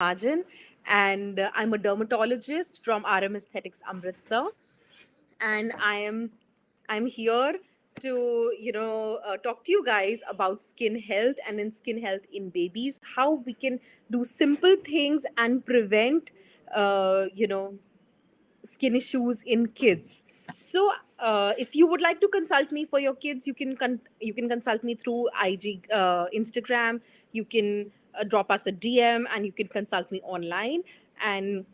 Mahajan, and I'm a dermatologist from RM Aesthetics Amritsar, and I'm here to talk to you guys about skin health and in skin health in babies, how we can do simple things and prevent skin issues in kids. So, if you would like to consult me for your kids, you can consult me through IG, Instagram. You can drop us a DM, and you can consult me online. And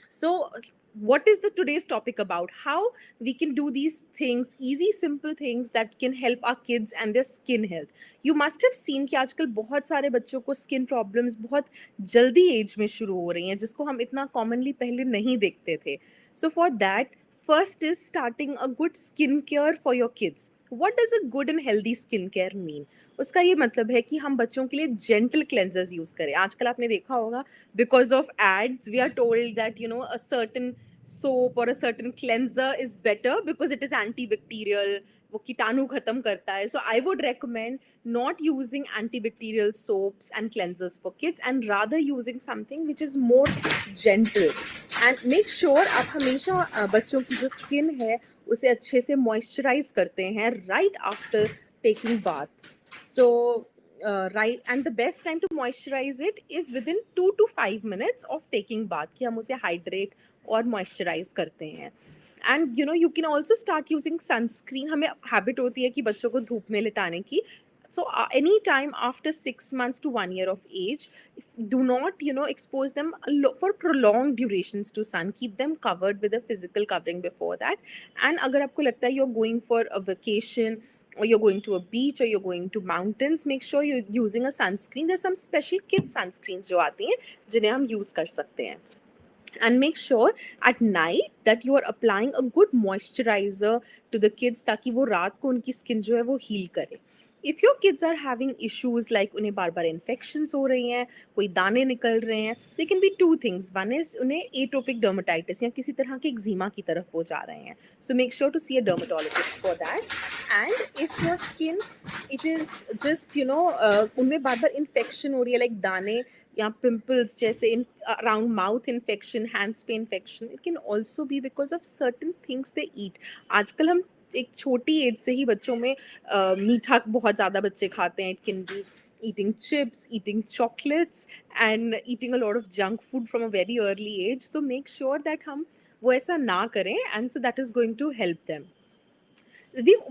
so, what is the today's topic about? How we can do these things, easy, simple things that can help our kids and their skin health. You must have seen कि आजकल बहुत सारे बच्चों को skin problems बहुत जल्दी as में शुरू हो रही हैं, जिसको हम इतना कॉमनली पहले नहीं देखते थे. So for that, first is starting a good skincare for your kids. What does a good and healthy skincare mean? उसका ये मतलब है कि हम बच्चों के लिए जेंटल क्लेंजर्स यूज करें. आजकल आपने देखा होगा, because of ads we are told that a certain soap or a certain cleanser is better because it is antibacterial, वो कीटाणु खत्म करता है. So I would recommend not using antibacterial soaps and cleansers for kids and rather using something which is more gentle. And make sure आप हमेशा बच्चों की जो स्किन है उसे अच्छे से मॉइस्चराइज करते हैं right after taking bath. So right, and the best time to moisturize it is within 2 to 5 minutes of taking bath, कि हम उसे hydrate और moisturize करते हैं. And you can also start using sunscreen. हमें habit होती है कि बच्चों को धूप में लिटाने की. So any time after 6 months to 1 year of age, do not expose them for prolonged durations to sun. Keep them covered with a physical covering before that. And अगर आपको लगता है you're going for a vacation, or you're going to a beach, or you're going to mountains, make sure you're using a sunscreen. There's some special kids sunscreens जो आती हैं जिन्हें हम use कर सकते हैं. And make sure at night that you are applying a good moisturizer to the kids ताकि वो रात को उनकी skin जो है वो heal करे. If your kids are having issues like उन्हें बार बार infections हो रही हैं, कोई दाने निकल रहे हैं, they can be two things. One is उन्हें atopic dermatitis या किसी तरह के eczema की तरफ वो जा रहे हैं. So make sure to see a dermatologist for that. And if your skin, it is just उनमें बार बार infection हो रही है, like दाने या pimples जैसे around mouth infection, hands पे infection, it can also be because of certain things they eat. आजकल हम एक छोटी एज से ही बच्चों में मीठा बहुत ज़्यादा बच्चे खाते हैं. It can be eating chips, eating chocolates, and eating a lot of junk food from a very early age. So make sure that हम वो ऐसा ना करें, and so that is going to help them.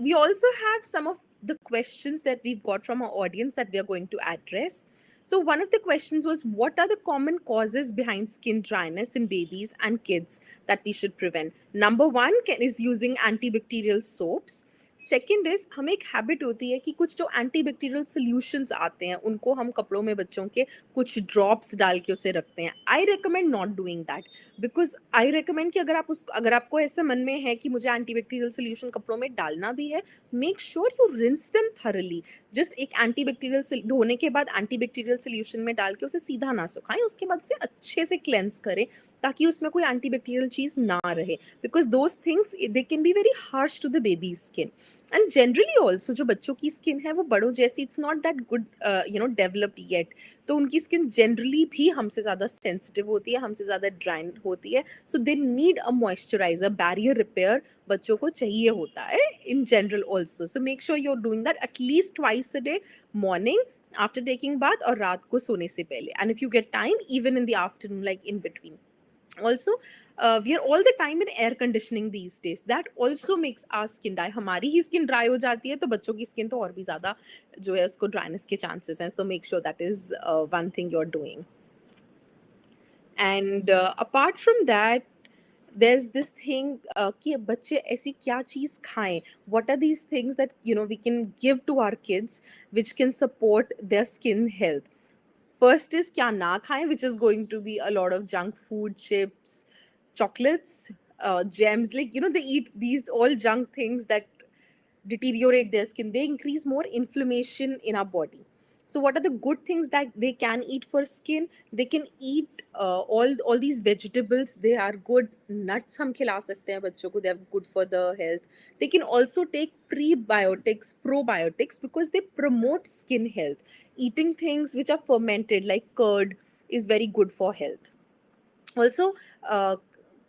We also have some of the questions that we've got from our audience that we are going to address. So one of the questions was, what are the common causes behind skin dryness in babies and kids that we should prevent? Number one is using antibacterial soaps. Second is, हमें एक habit होती है कि कुछ जो antibacterial solutions आते हैं उनको हम कपड़ों में बच्चों के कुछ ड्रॉप्स डाल के उसे रखते हैं. I recommend not doing that, because I recommend कि अगर आपको ऐसा मन में है कि मुझे एंटीबैक्टीरियल सोल्यूशन कपड़ों में डालना भी है, make sure you rinse them thoroughly. Just एक एंटीबैक्टीरियल धोने के बाद एंटीबैक्टीरियल सोल्यूशन में डाल के उसे सीधा ना सुखाएं, उसके बाद उसे अच्छे से क्लेंस करें ताकि उसमें कोई एंटीबैक्टीरियल चीज ना रहे, because those things they can be very harsh to the baby skin. And generally also जो बच्चों की स्किन है वो बड़ों जैसी it's not that good developed yet, तो उनकी स्किन जनरली भी हमसे ज़्यादा सेंसिटिव होती है, हमसे ज़्यादा ड्राई होती है. So they need a moisturiser, barrier repair बच्चों को चाहिए होता है in general also. So make sure you are doing that at least twice a day, morning after taking bath और रात को सोने से पहले. And if you get time, even in the afternoon, like in between. Also, we are all the time in air conditioning these days. That also makes our skin dry. हमारी ही skin dry हो जाती है तो बच्चों की skin तो और भी ज़्यादा जो है उसको dryness के chances हैं. So make sure that is one thing you're doing. And apart from that, there's this thing कि बच्चे ऐसी क्या चीज़ खाएं. What are these things that we can give to our kids which can support their skin health? First is क्या ना खाएं, which is going to be a lot of junk food, chips, chocolates, gems. Like, they eat these all junk things that deteriorate their skin. They increase more inflammation in our body. So what are the good things that they can eat for skin? They can eat all these vegetables. They are good. Nuts हम खिला सकते हैं बच्चों को. They are good for the health. They can also take prebiotics, probiotics, because they promote skin health. Eating things which are fermented like curd, is very good for health. Also,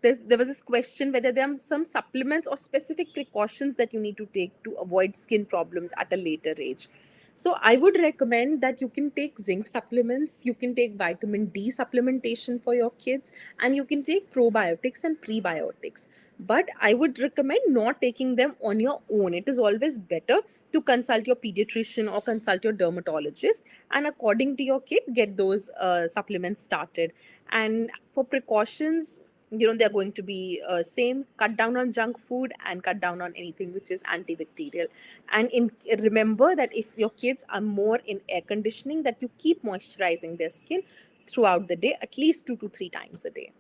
there was this question whether there are some supplements or specific precautions that you need to take to avoid skin problems at a later age. So I would recommend that you can take zinc supplements, you can take vitamin D supplementation for your kids, and you can take probiotics and prebiotics. But I would recommend not taking them on your own. It is always better to consult your pediatrician or consult your dermatologist, and according to your kid, get those supplements started. And for precautions, they're going to be same: cut down on junk food and cut down on anything which is antibacterial. And remember that if your kids are more in air conditioning, that you keep moisturizing their skin throughout the day, at least 2 to 3 times a day.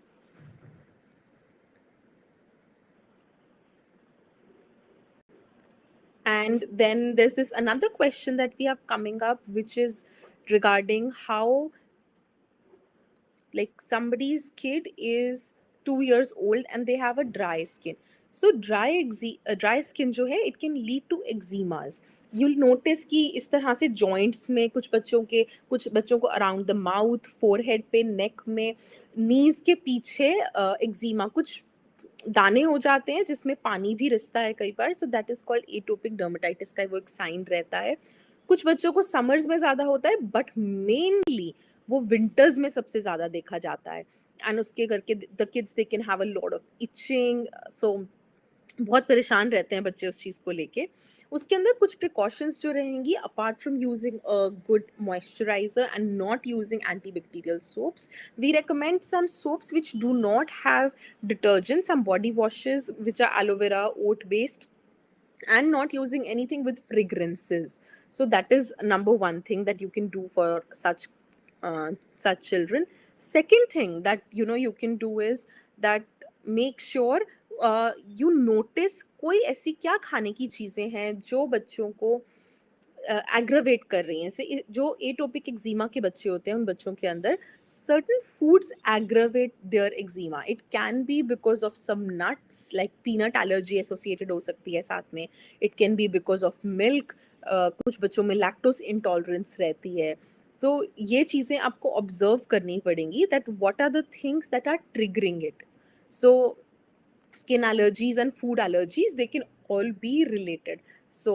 And then there's this another question that we have coming up, which is regarding how, like, somebody's kid is 2 years old and they have a dry skin. So dry skin जो है, it can lead to eczemas. You'll notice कि इस तरह से joints में कुछ बच्चों को around the mouth, forehead पे, neck में, knees के पीछे eczema, कुछ दाने हो जाते हैं जिसमें पानी भी रिसता है कई बार. So that is called atopic dermatitis का वो एक साइन रहता है. कुछ बच्चों को समर्स में ज़्यादा होता है, बट मेनली वो विंटर्स में सबसे ज़्यादा देखा जाता है. एंड उसके करके the kids they can have a lot of itching. So बहुत परेशान रहते हैं बच्चे उस चीज़ को लेके. उसके अंदर कुछ प्रिकॉशंस जो रहेंगी, apart from using a good moisturiser and not using antibacterial soaps, we recommend some soaps which do not have detergent, some body washes which are aloe vera, oat based, and not using anything with fragrances. So that is number one thing that you can do for such children. Second thing that you can do is that make sure you notice कोई ऐसी क्या खाने की चीज़ें हैं जो बच्चों को एग्रावेट कर रही हैं. से जो एटोपिक एक्जिमा के बच्चे होते हैं, उन बच्चों के अंदर certain foods aggravate their eczema. It can be because of some nuts, like peanut allergy associated हो सकती है साथ में. It can be because of milk. कुछ बच्चों में लैक्टोज इंटॉलरेंस रहती है. सो ये चीज़ें आपको ऑब्जर्व करनी पड़ेंगी, that what are the things that are triggering it. So skin allergies and food allergies, they can all be related. So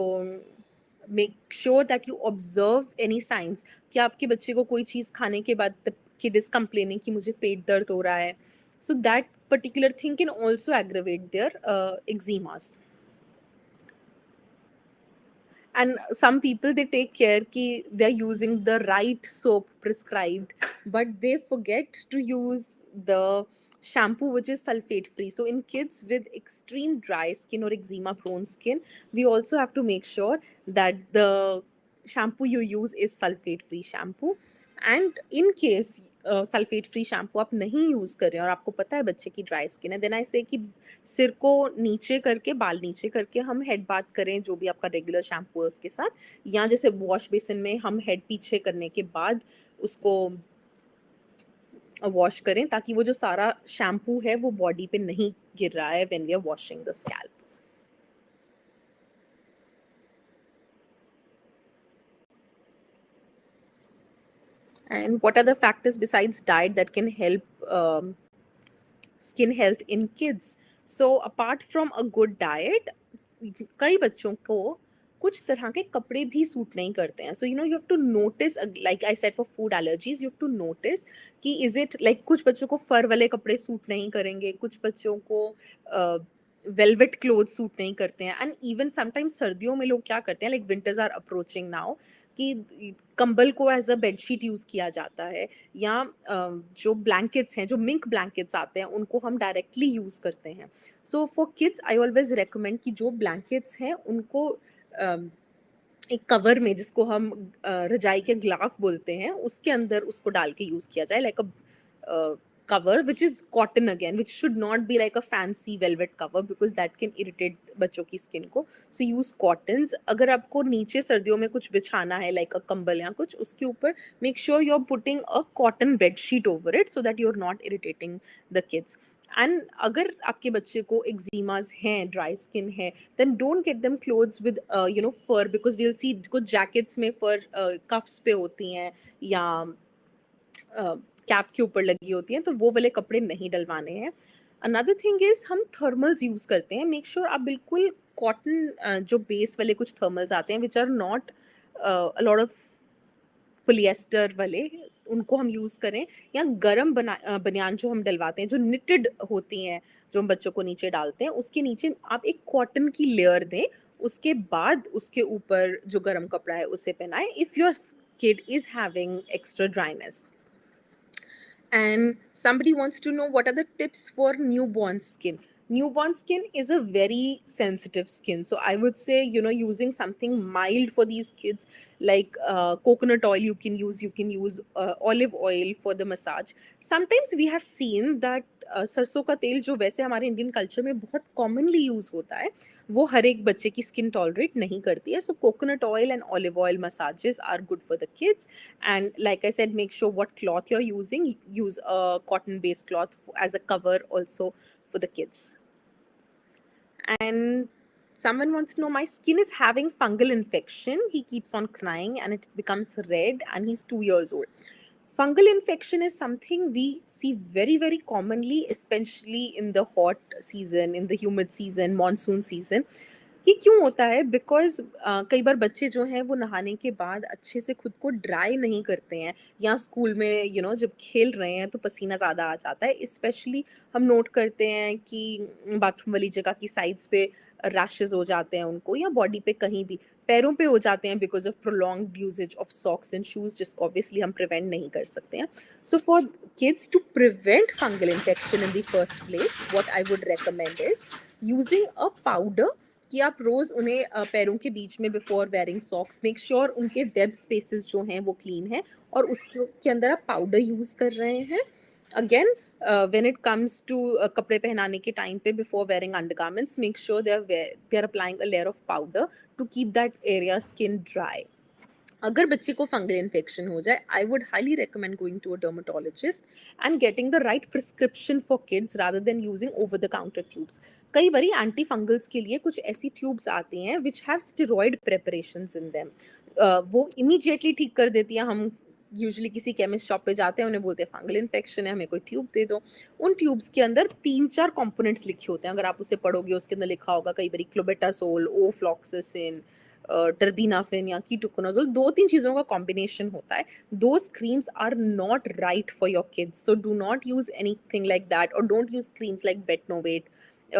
make sure that you observe any signs कि आपके बच्चे को कोई चीज़ खाने के बाद the kid is complaining कि मुझे पेट दर्द हो रहा है. So that particular thing can also aggravate their eczemas. And some people, they take care कि they're using the right soap prescribed, but they forget to use the shampoo which is sulfate free. So in kids with extreme dry skin or eczema prone skin, we also have to make sure that the shampoo you use is sulfate free shampoo. And in case sulphate free shampoo आप नहीं use कर रहे हैं और आपको पता है बच्चे की ड्राई स्किन है, देन आई से कि सिर को नीचे करके, बाल नीचे करके हम हेड बाथ करें, जो भी आपका रेगुलर शैम्पू है उसके साथ, या जैसे वॉश बेसिन में हम हेड पीछे करने के बाद उसको वॉश करें, ताकि वो जो सारा शैम्पू है वो बॉडी पे नहीं गिर रहा है when we are washing the scalp. And what are the factors besides diet that can help skin health in kids? So apart from a good diet, कई बच्चों को कुछ तरह के कपड़े भी सूट नहीं करते हैं. So you have to notice, like I said for food allergies, you have to notice कि इज इट लाइक कुछ बच्चों को फर वाले कपड़े सूट नहीं करेंगे, कुछ बच्चों को वेलवेट क्लोथ सूट नहीं करते हैं. एंड इवन समटाइम्स सर्दियों में लोग क्या करते हैं, like winters are approaching now, कि कंबल को एज अ बेडशीट यूज़ किया जाता है, या जो ब्लैंकेट्स हैं, जो मिंक ब्लैंकेट्स आते हैं, उनको हम डायरेक्टली यूज़ करते हैं. So for kids I always recommend कि जो ब्लैंकेट्स हैं उनको एक कवर में, जिसको हम रजाई के ग्लाफ बोलते हैं, उसके अंदर उसको डाल के यूज़ किया जाए, like a cover which is cotton again, which should not be like a fancy velvet cover because that can irritate बच्चों की स्किन को. So use cottons. अगर आपको नीचे सर्दियों में कुछ बिछाना है, like a कंबल या कुछ, उसके ऊपर make sure you're putting a cotton bed sheet over it so that you're not irritating the kids. And अगर आपके बच्चे को eczemas हैं, dry skin है, then don't get them clothes with fur, because we'll see कुछ jackets में fur cuffs पे होती हैं, या कैप के ऊपर लगी होती हैं, तो वो वाले कपड़े नहीं डलवाने हैं. अनदर थिंग इज हम थर्मल्स यूज करते हैं. मेक श्योर आप बिल्कुल कॉटन जो बेस वाले कुछ थर्मल्स आते हैं which are not a lot of polyester वाले, उनको हम यूज़ करें. या गरम बनियान जो हम डलवाते हैं, जो निटेड होती हैं, जो हम बच्चों को नीचे डालते हैं, उसके नीचे आप एक कॉटन की लेयर दें. उसके बाद उसके ऊपर जो गरम कपड़ा है उसे पहनाएं if your kid is having extra dryness. And somebody wants to know what are the tips for newborn skin. Newborn skin is a very sensitive skin, so I would say, using something mild for these kids, like coconut oil you can use olive oil for the massage. Sometimes we have seen that सरसों का तेल जो वैसे हमारे Indian culture में बहुत commonly use होता है, वो हर एक बच्चे की स्किन टॉलरेट नहीं करती है. So coconut oil and olive oil massages are good for the kids. And like I said, make sure what cloth you're using. Use a cotton based cloth as a cover also for the kids. And someone wants to know, my skin is having fungal infection. He keeps on crying and it becomes red and he's 2 years old. Fungal infection is something we see very, very commonly, especially in the hot season, in the humid season, monsoon season. ये क्यों होता है? Because कई बार बच्चे जो हैं वो नहाने के बाद अच्छे से खुद को ड्राई नहीं करते हैं, या स्कूल में जब खेल रहे हैं तो पसीना ज़्यादा आ जाता है. स्पेशली हम नोट करते हैं कि बाथरूम वाली जगह की साइड्स पे रैशेज हो जाते हैं उनको, या बॉडी पे कहीं भी पैरों पे हो जाते हैं because of prolonged usage of socks and shoes, जिसको ऑब्वियसली हम प्रिवेंट नहीं कर सकते हैं. So for kids to prevent fungal infection in the first place, what I would recommend is using a powder. कि आप रोज़ उन्हें पैरों के बीच में before wearing socks make sure उनके वेब स्पेसेस जो हैं वो क्लीन है, और उसके अंदर आप पाउडर यूज़ कर रहे हैं. Again when it comes to कपड़े पहनाने के टाइम पे before wearing undergarments, make sure they are applying a layer of powder to keep that area skin dry. अगर बच्चे को फंगल इन्फेक्शन हो जाए, I would highly recommend going to a dermatologist and getting the right prescription for kids rather than using over the counter tubes. कई बारी anti fungals के लिए कुछ ऐसी ट्यूब्स आती हैं which have steroid preparations in them. वो immediately ठीक कर देती हैं. हम यूजुअली किसी केमिस्ट शॉप पे जाते हैं, उन्हें बोलते हैं फंगल इन्फेक्शन है, हमें कोई ट्यूब दे दो. उन ट्यूब्स के अंदर 3-4 कंपोनेंट्स लिखे होते हैं. अगर आप उसे पढ़ोगे, उसके अंदर लिखा होगा कई बारी क्लोबेटासोल, ओफ्लॉक्सासिन, टर्बीनाफिन या कीटोकोनाजोल, 2-3 चीज़ों का कॉम्बिनेशन होता है. Those creams are not right for your kids, so do not use anything like that, और don't use creams like Betnovate.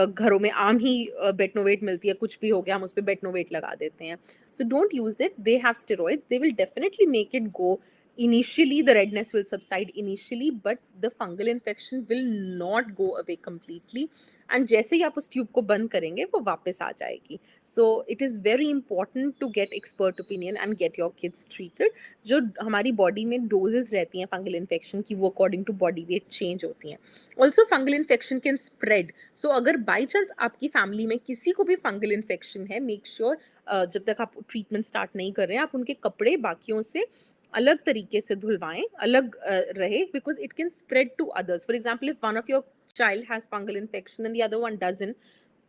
घरों में आम ही बेटनोवेट मिलती है, कुछ भी हो गया हम उस पर बेटनोवेट लगा देते हैं. So don't use that. They have steroids. They will definitely make it go. Initially the redness will subside initially, but the fungal infection will not go away completely, and जैसे ही आप उस ट्यूब को बंद करेंगे वो वापस आ जाएगी. So it is very important to get expert opinion and get your kids treated. जो हमारी बॉडी में डोजेस रहती हैं फंगल इन्फेक्शन की, वो according to body weight change होती हैं. Also fungal infection can spread. So अगर बाई चांस आपकी फैमिली में किसी को भी फंगल इन्फेक्शन है, मेक श्योर जब तक आप ट्रीटमेंट स्टार्ट नहीं कर रहे हैं, आप उनके कपड़े बाकियों से अलग तरीके से धुलवाएं, अलग रहे, because it can spread to others. For example, if one of your child has fungal infection and the other one doesn't,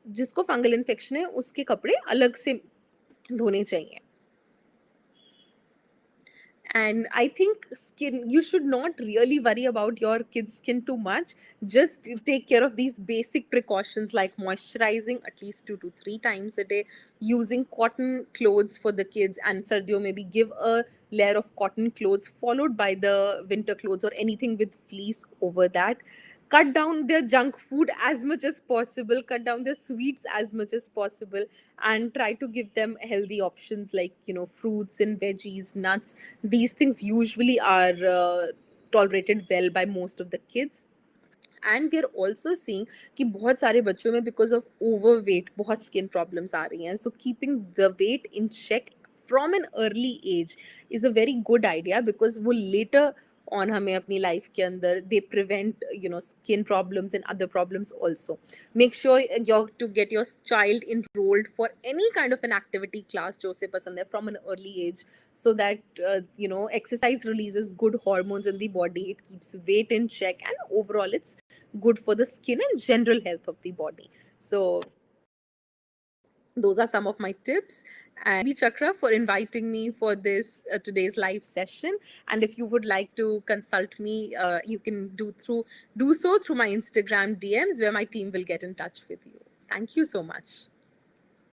जिसको फंगल इन्फेक्शन है उसके कपड़े अलग से धोने चाहिए. And I think you should not really worry about your kids' skin too much. Just take care of these basic precautions like moisturizing at least 2 to 3 times a day, using cotton clothes for the kids, and sardiyon maybe give a layer of cotton clothes followed by the winter clothes or anything with fleece over that. Cut down their junk food as much as possible, cut down their sweets as much as possible, and try to give them healthy options like fruits and veggies, nuts. These things usually are tolerated well by most of the kids. And we are also seeing कि बहुत सारे बच्चों में because of overweight बहुत skin problems आ रही हैं. So keeping the weight in check from an early age is a very good idea, because वो लेटर ऑन हमें अपनी लाइफ के अंदर they prevent skin problems and other problems also. Make sure your to get your child enrolled for any kind of an activity class जो उसे पसंद है from an early age, so that exercise releases good hormones in the body, it keeps weight in check, and overall it's good for the skin and general health of the body. So those are some of my tips. and BabyChakra for inviting me for this today's live session. And if you would like to consult me, you can do so through my Instagram DMs, where my team will get in touch with you. Thank you so much.